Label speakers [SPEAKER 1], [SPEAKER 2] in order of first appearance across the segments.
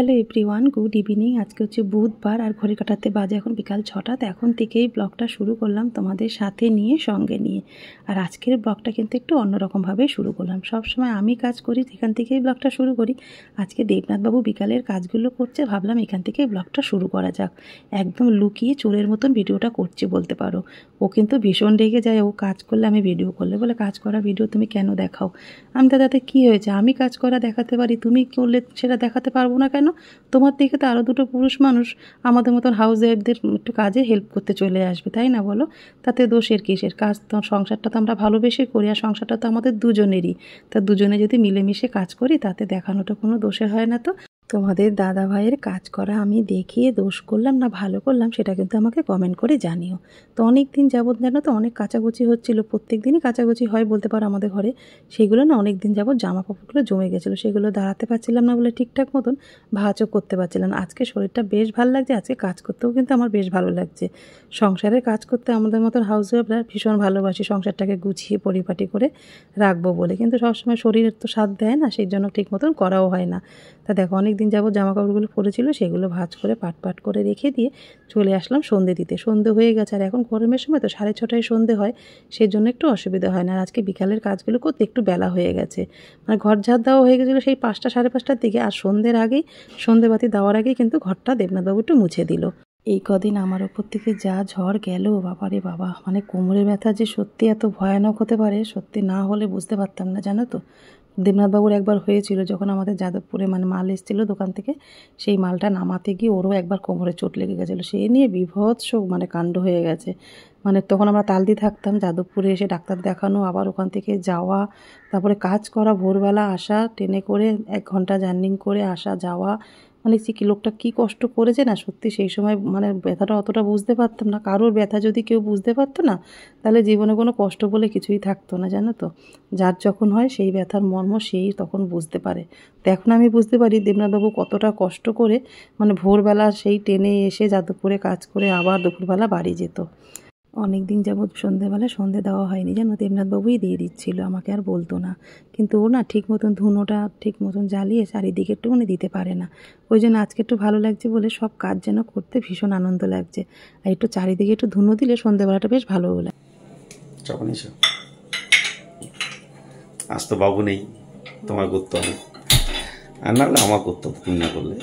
[SPEAKER 1] Hello everyone, good evening. আজকে হচ্ছে বুধবার আর ঘড়ি কাটাতে বাজে এখন বিকাল 6টা। তো এখন থেকেই ব্লগটা শুরু করলাম তোমাদের সাথে নিয়ে, সঙ্গে নিয়ে। আর আজকের ব্লগটা কিন্তু একটু অন্যরকমভাবেই শুরু করলাম। সবসময় আমি কাজ করি, এখান থেকেই ব্লগটা শুরু করি। আজকে দেবনাথবাবু বিকালের কাজগুলো করছে, ভাবলাম এখান থেকেই ব্লগটা শুরু করা যাক। একদম লুকিয়ে চোরের মতন ভিডিওটা করছে বলতে পারো। ও কিন্তু ভীষণ রেগে যায়, ও কাজ করলে আমি ভিডিও করলে বলে, কাজ করা ভিডিও তুমি কেন দেখাও? আমি দাদাতে কী হয়েছে, আমি কাজ করা দেখাতে পারি, তুমি করলে সেটা দেখাতে পারবো না কেন? তোমার দিকে তো আরও দুটো পুরুষ মানুষ আমাদের মতন হাউস ওয়াইফদের একটু কাজে হেল্প করতে চলে আসবে, তাই না বলো? তাতে দোষের কিসের? কাজ তো, সংসারটা তো আমরা ভালোবেসে করি, আর সংসারটা তো আমাদের দুজনেরই। তা দুজনে যদি মিলেমিশে কাজ করি তাতে দেখানোটা কোনো দোষের হয় না। তো তোমাদের দাদা ভাইয়ের কাজ করা আমি দেখিয়ে দোষ করলাম না ভালো করলাম, সেটা কিন্তু আমাকে কমেন্ট করে জানিও। তো অনেক দিন যাবৎ জানো তো অনেক কাচাকুচি হচ্ছিল, প্রত্যেক দিনই কাচাকুচি হয় বলতে পারো আমাদের ঘরে। সেগুলো না অনেক দিন যাবৎ জামা কাপড়গুলো জমে গেছিলো, সেগুলো দাঁড়াতে পারছিলাম না বলে ঠিকঠাক মতন ভাঁজও করতে পারছিলাম না। আজকে শরীরটা বেশ ভালো লাগছে, আজকে কাজ করতেও কিন্তু আমার বেশ ভালো লাগছে। সংসারের কাজ করতে আমাদের মতন হাউস ওয়াইফরা ভীষণ ভালোবাসি, সংসারটাকে গুছিয়ে পরিপাটি করে রাখবো বলে। কিন্তু সবসময় শরীরের তো সাথ দেয় না, সেই জন্য ঠিক মতন করাও হয় না। তা দেখো অনেক দিন যাবত জামা কাপড়গুলো পরেছিল, সেগুলো ভাঁজ করে পাট করে রেখে দিয়ে চলে আসলাম সন্ধে দিতে। সন্ধে হয়ে গেছে, আর এখন গরমের সময় তো 6:30টায় সন্ধে হয়, সেই জন্য একটু অসুবিধা হয় না। আর আজকে বিকালের কাজগুলো করতে একটু বেলা হয়ে গেছে, মানে ঘর ঝাড় দেওয়া হয়ে গেছিলো সেই 5টা 5:30টার দিকে। আর সন্ধ্যের আগেই, সন্ধেবাতি দেওয়ার আগেই কিন্তু ঘরটা দেবনাথবাবু একটু মুছে দিল। এই কদিন আমার ওপর থেকে যা ঝড় গেল, বাবারে বাবা, মানে কোমরের ব্যথা যে সত্যি এত ভয়ানক হতে পারে, সত্যি না হলে বুঝতে পারতাম না, জানো তো। দেবনাথবাবুর একবার হয়েছিল, যখন আমাদের যাদবপুরে মানে মাল এসেছিলো দোকান থেকে, সেই মালটা নামাতে গিয়ে ওরও একবার কোমরে চোট লেগে গেছিলো। সেই নিয়ে বিভৎস মানে কাণ্ড হয়ে গেছে। মানে তখন আমরা তালদি থাকতাম, যাদবপুরে এসে ডাক্তার দেখানো, আবার ওখান থেকে যাওয়া, তারপরে কাজ করা, ভোরবেলা আসা, ট্রেনে করে 1 ঘন্টা জার্নিং করে আসা যাওয়া, মানে কি লোকটা কী কষ্ট করেছে না সত্যি। সেই সময় মানে ব্যথাটা অতটা বুঝতে পারতাম না। কারোর ব্যথা যদি কেউ বুঝতে পারতো না, তাহলে জীবনে কোনো কষ্ট বলে কিছুই থাকতো না, জানো তো। যার যখন হয় সেই ব্যথার মর্ম সেই তখন বুঝতে পারে। তো এখন আমি বুঝতে পারি দেবনাথবাবু কতটা কষ্ট করে মানে ভোরবেলা সেই ট্রেনে এসে যাদবপুরে কাজ করে আবার দুপুরবেলা বাড়ি যেত। অনেক দিন যাবৎ সন্ধেবেলায় সন্ধে দেওয়া হয়নি, যেন দেবনাথবাবুই দিয়ে দিচ্ছিল, আমাকে আর বলতো না। কিন্তু ও না ঠিক মতন ধুনোটা ঠিক মতন জ্বালিয়ে চারিদিকে একটুখানি দিতে পারে না। ওই জন্য আজকে একটু ভালো লাগছে বলে সব কাজ যেন করতে ভীষণ আনন্দ লাগছে। আর একটু চারিদিকে একটু ধুনো দিলে সন্ধেবেলাটা বেশ ভালো লাগে।
[SPEAKER 2] আজ তো বাবু নেই, তোমার করতে হবে, আর না হলে আমার করতে হবে, তুমি না করলে।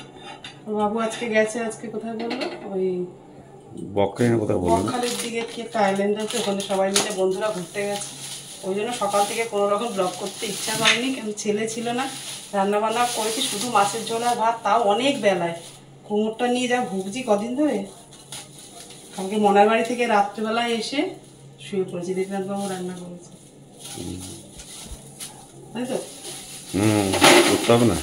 [SPEAKER 1] বাবু আজকে গেছে, আজকে কোথায় বললো? ওই
[SPEAKER 2] বকখালির কথা বললো,
[SPEAKER 1] বকখালির দিকে কি একটা আইল্যান্ড আছে, ওখানে সবাই মিলে বন্ধুরা ঘুরতে গেছে। ওই জন্য সকাল থেকে কোনো রকম ব্লগ করতে ইচ্ছা করেনি, কারণ ছেলে ছিল না। রান্নাবান্না করেছি শুধু মাছের ঝোল আর ভাত, তাও অনেক বেলায়। কোমরটা নিয়ে যা ভুগছি কদিন ধরে। কালকে মনার বাড়ি থেকে রাত্রেবেলায় এসে শুয়ে পড়েছি, দেবনাথবাবু রান্না করেছে, তাই তো।
[SPEAKER 2] করতে হবে না।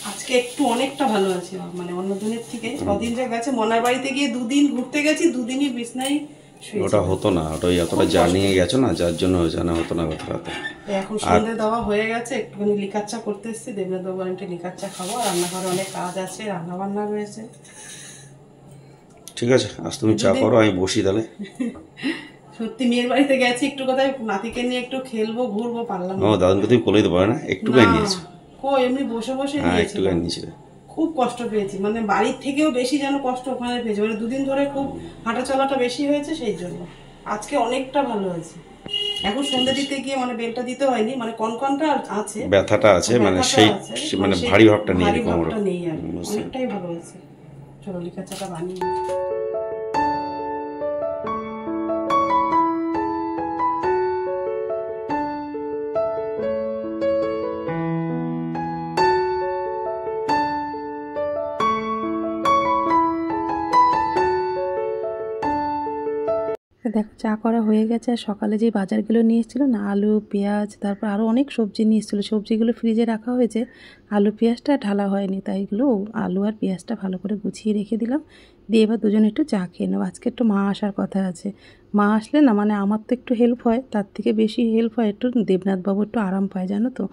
[SPEAKER 1] আজকে একটু অনেকটা ভালো আছে, মানে অন্য দিনের থেকে। কদিন যা গেছে, মনার বাড়িতে গিয়ে 2 দিন ঘুরতে গেছি, 2 দিনই বিছনায় শুয়েছি।
[SPEAKER 2] ওটা হতো না, ওটা এতটা জানিয়ে গেছো না, যার জন্য হয়েছে না, হতো না কথাটা।
[SPEAKER 1] এখন সন্ধে দেওয়া হয়ে গেছে, একটুখানি লিকার চা করতে এসেছি। দেবনাথবাবু একটা লিকার চা খাবো, আর রান্নাঘরে অনেক কাজ আছে, রান্না বান্না রয়েছে।
[SPEAKER 2] ঠিক আছে, আজ তুমি চা করো, আমি বসি তাহলে।
[SPEAKER 1] সত্যি মেয়ের বাড়িতে গেছি, একটু কোথায় নাতিকে নিয়ে একটু খেলবো ঘুরবো, পারলাম না।
[SPEAKER 2] দাদুকে তুমি কোলে দিতে পারো না, একটুখানি নিয়েছো?
[SPEAKER 1] এমনি বসে বসে
[SPEAKER 2] একটুখানি নিয়েছিলে।
[SPEAKER 1] খুব কষ্ট পেয়েছি, মানে বাড়ির থেকেও বেশি যেন কষ্ট ওখানে পেয়েছি। মানে 2 দিন ধরে খুব হাঁটা চলাটা বেশি হয়েছে, সেই জন্য আজকে অনেকটা ভালো হয়েছে। এখন সন্ধ্যে দিতে গিয়ে মানে বেলটা দিতে হয়নি, মানে কনকনটা আছে,
[SPEAKER 2] ব্যথাটা আছে, মানে সেই মানে ভারী ভাবটা নেই,
[SPEAKER 1] ভাবটা নেই, আর অনেকটাই ভালো হয়েছে। চলো লিকার চাটা বানিয়ে। দেখো চা করা হয়ে গেছে। আর সকালে যে বাজারগুলো নিয়ে এসেছিলো না, আলু পেঁয়াজ, তারপর আরও অনেক সবজি নিয়ে এসেছিলো, সবজিগুলো ফ্রিজে রাখা হয়েছে, আলু পেঁয়াজটা ঢালা হয়নি, তাই এগুলো আলু আর পেঁয়াজটা ভালো করে গুছিয়ে রেখে দিলাম। দিয়ে এবার দুজনে একটু চা খেয়ে নেবো। আজকে একটু মা আসার কথা আছে, মা আসলে না মানে আমার তো একটু হেল্প হয়, তার থেকে বেশি হেল্প হয় একটু দেবনাথবাবু একটু আরাম পায়, জানো তো।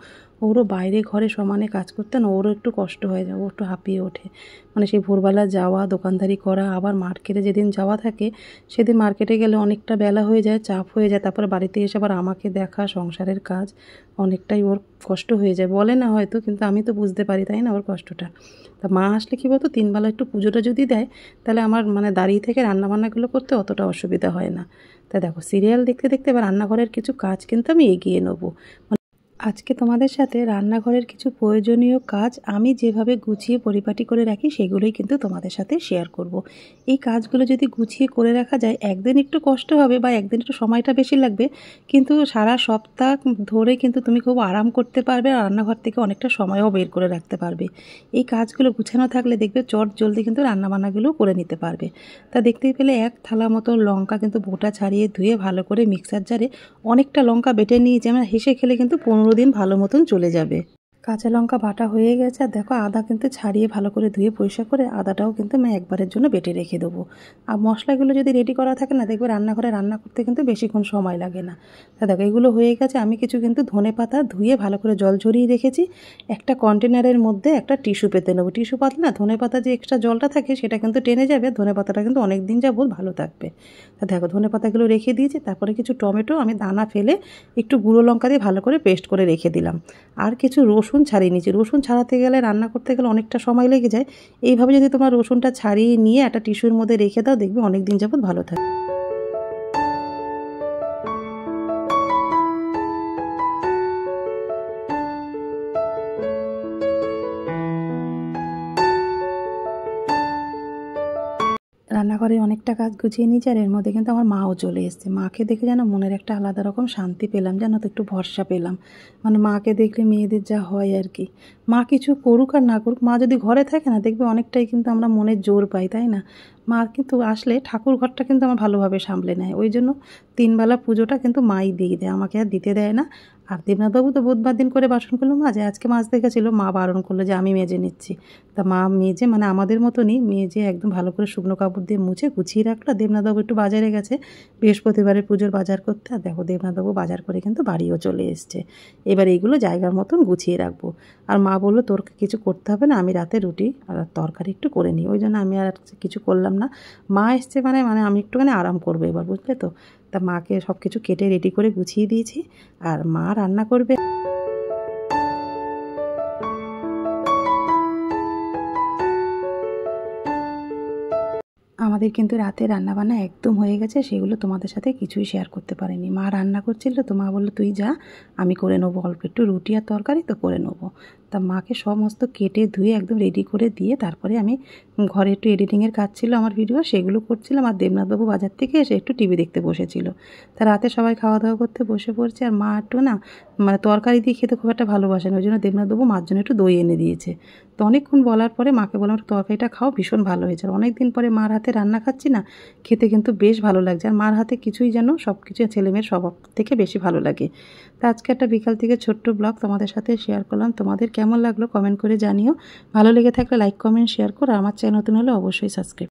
[SPEAKER 1] ওরও বাইরে ঘরে সমানে কাজ করতে না ওরও একটু কষ্ট হয়ে যায়, ও একটু হাঁপিয়ে ওঠে। মানে সেই ভোরবেলা যাওয়া, দোকানদারি করা, আবার মার্কেটে যেদিন যাওয়া থাকে সেদিন মার্কেটে গেলে অনেকটা বেলা হয়ে যায়, চাপ হয়ে যায়। তারপরে বাড়িতে এসে আবার আমাকে দেখা, সংসারের কাজ, অনেকটাই ওর কষ্ট হয়ে যায়। বলে না হয়তো, কিন্তু আমি তো বুঝতে পারি, তাই না, ওর কষ্টটা। তা মা আসলে কী বলতো, 3 বেলা একটু পুজোটা যদি দেয় তাহলে আমার মানে দাঁড়িয়ে থেকে রান্নাবান্নাগুলো করতে অতটা অসুবিধা হয় না। তা দেখো, সিরিয়াল দেখতে দেখতে এবার রান্নাঘরের কিছু কাজ কিন্তু আমি এগিয়ে নেবো। আজকে তোমাদের সাথে রান্নাঘরের কিছু প্রয়োজনীয় কাজ আমি যেভাবে গুছিয়ে পরিপাটি করে রাখি সেগুলোই কিন্তু তোমাদের সাথে শেয়ার করব। এই কাজগুলো যদি গুছিয়ে করে রাখা যায়, একদিন একটু কষ্ট হবে বা একদিন একটু সময়টা বেশি লাগবে, কিন্তু সারা সপ্তাহ ধরে কিন্তু তুমি খুব আরাম করতে পারবে আর রান্নাঘর থেকে অনেকটা সময়ও বের করে রাখতে পারবে। এই কাজগুলো গুছানো থাকলে দেখবে চট জলদি কিন্তু রান্নাবান্নাগুলো করে নিতে পারবে। তা দেখতেই পেলে 1 থালা মতো লঙ্কা কিন্তু বোটা ছাড়িয়ে ধুয়ে ভালো করে মিক্সার জারে অনেকটা লঙ্কা বেটে নিয়েছি। আমরা হেসে খেলে কিন্তু 15 দিন ভালো মতন চলে যাবে। কাঁচা লঙ্কা বাটা হয়ে গেছে, আর দেখো আদা কিন্তু ছাড়িয়ে ভালো করে ধুয়ে পরিষ্কার করে আদাটাও কিন্তু আমি একবারের জন্য বেটে রেখে দেবো। আর মশলাগুলো যদি রেডি করা থাকে না, দেখবে রান্নাঘরে রান্না করতে কিন্তু বেশিক্ষণ সময় লাগে না। তা দেখো এগুলো হয়ে গেছে। আমি কিছু কিন্তু ধনেপাতা ধুয়ে ভালো করে জল ঝরিয়ে রেখেছি। একটা কন্টেনারের মধ্যে একটা টিস্যু পেতে নেবো। টিস্যু পাতলে না ধনেপাতা যে এক্সট্রা জলটা থাকে সেটা কিন্তু টেনে যাবে, ধনেপাতাটা কিন্তু অনেক দিন যাবত ভালো থাকবে। তা দেখো ধনেপাতাগুলো রেখে দিয়েছি। তারপরে কিছু টমেটো আমি দানা ফেলে একটু গুঁড়ো লঙ্কা দিয়ে ভালো করে পেস্ট করে রেখে দিলাম। আর কিছু রসুন ছাড়িয়ে নিয়েছি। রসুন ছাড়াতে গেলে, রান্না করতে গেলে অনেকটা সময় লেগে যায়। এইভাবে যদি তোমার রসুনটা ছাড়িয়ে নিয়ে একটা টিস্যুর মধ্যে রেখে দাও, দেখবে অনেক দিন যাবত ভালো থাকে। রান্নাঘরে অনেকটা কাজ গুছিয়ে নিয়েছি, আর এর মধ্যে কিন্তু আমার মাও চলে এসেছে। মাকে দেখে যেন মনের একটা আলাদা রকম শান্তি পেলাম, যেন তো একটু ভরসা পেলাম। মানে মাকে দেখলে মেয়েদের যা হয় আর কি, মা কিছু করুক আর না করুক, মা যদি ঘরে থাকে না দেখবে অনেকটাই কিন্তু আমরা মনের জোর পাই, তাই না। মা কিন্তু আসলে ঠাকুর ঘরটা কিন্তু আমার ভালোভাবে সামলে নেয়। ওই জন্য 3 বেলা পুজোটা কিন্তু মাই দিয়ে দেয়, আমাকে আর দিতে দেয় না। আর দেবনাথবাবু তো বুধবার দিন করে বাসনগুলো মাজে, আজকে মাজতে গেছিলো, মা বারণ করলো যে আমি মেজে নিচ্ছি। তা মা মেজে, মানে আমাদের মতনই মেজে একদম ভালো করে শুকনো কাপড় দিয়ে মুছে গুছিয়ে রাখলো। দেবনাথবাবু একটু বাজারে গেছে বৃহস্পতিবারের পুজোর বাজার করতে। আর দেখো দেবনাথবাবু বাজার করে কিন্তু বাড়িও চলে এসছে। এবার এইগুলো জায়গার মতন গুছিয়ে রাখবো। আর মা বললো তোর কিছু করতে হবে না, আমি রাতে রুটি আর তরকারি একটু করে নিই। ওই জন্য আমি আর কিছু করলাম না। মা এসছে মানে আমি একটুখানি আরাম করবো এবার, বুঝলে তো। তা মাকে সব কিছু কেটে রেডি করে গুছিয়ে দিয়েছি, আর মা রান্না করবে। আমাদের কিন্তু রাতে রান্নাবান্না একদম হয়ে গেছে, সেগুলো তোমাদের সাথে কিছুই শেয়ার করতে পারিনি। মা রান্না করছিল, তো মা বললো তুই যা, আমি করে নেবো অল্প একটু রুটি আর তরকারি, তো করে নেবো। তা মাকে সমস্ত কেটে ধুয়ে একদম রেডি করে দিয়ে তারপরে আমি ঘরে একটু এডিটিংয়ের কাজ ছিল আমার ভিডিও, সেগুলো করছিলাম। আর দেবনাথবাবু বাজার থেকে এসে একটু টিভি দেখতে বসেছিল। তা রাতে সবাই খাওয়া দাওয়া করতে বসে পড়ছে। আর মা একটু না মানে তরকারি দিয়ে খেতে খুব একটা ভালোবাসে না, ওই জন্য দেবনাথবাবু মার জন্য একটু দই এনে দিয়েছে। তো অনেকক্ষণ বলার পরে মাকে বললাম একটু তরকারিটা খাও, ভীষণ ভালো হয়েছে। আর অনেক দিন পরে মার হাতে রান্না খাচ্ছি না, খেতে কিন্তু বেশ ভালো লাগছে। আর মার হাতে কিছুই যেন সব কিছু ছেলেমেয়ের স্বভাব থেকে বেশি ভালো লাগে। তা আজকে একটা বিকাল থেকে ছোট্ট ব্লগ তোমাদের সাথে শেয়ার করলাম। তোমাদের কেমন লাগলো কমেন্ট করে জানিও। ভালো লেগে থাকলে লাইক, কমেন্ট, শেয়ার করো। আমার চ্যানেল নতুন হলে অবশ্যই সাবস্ক্রাইব।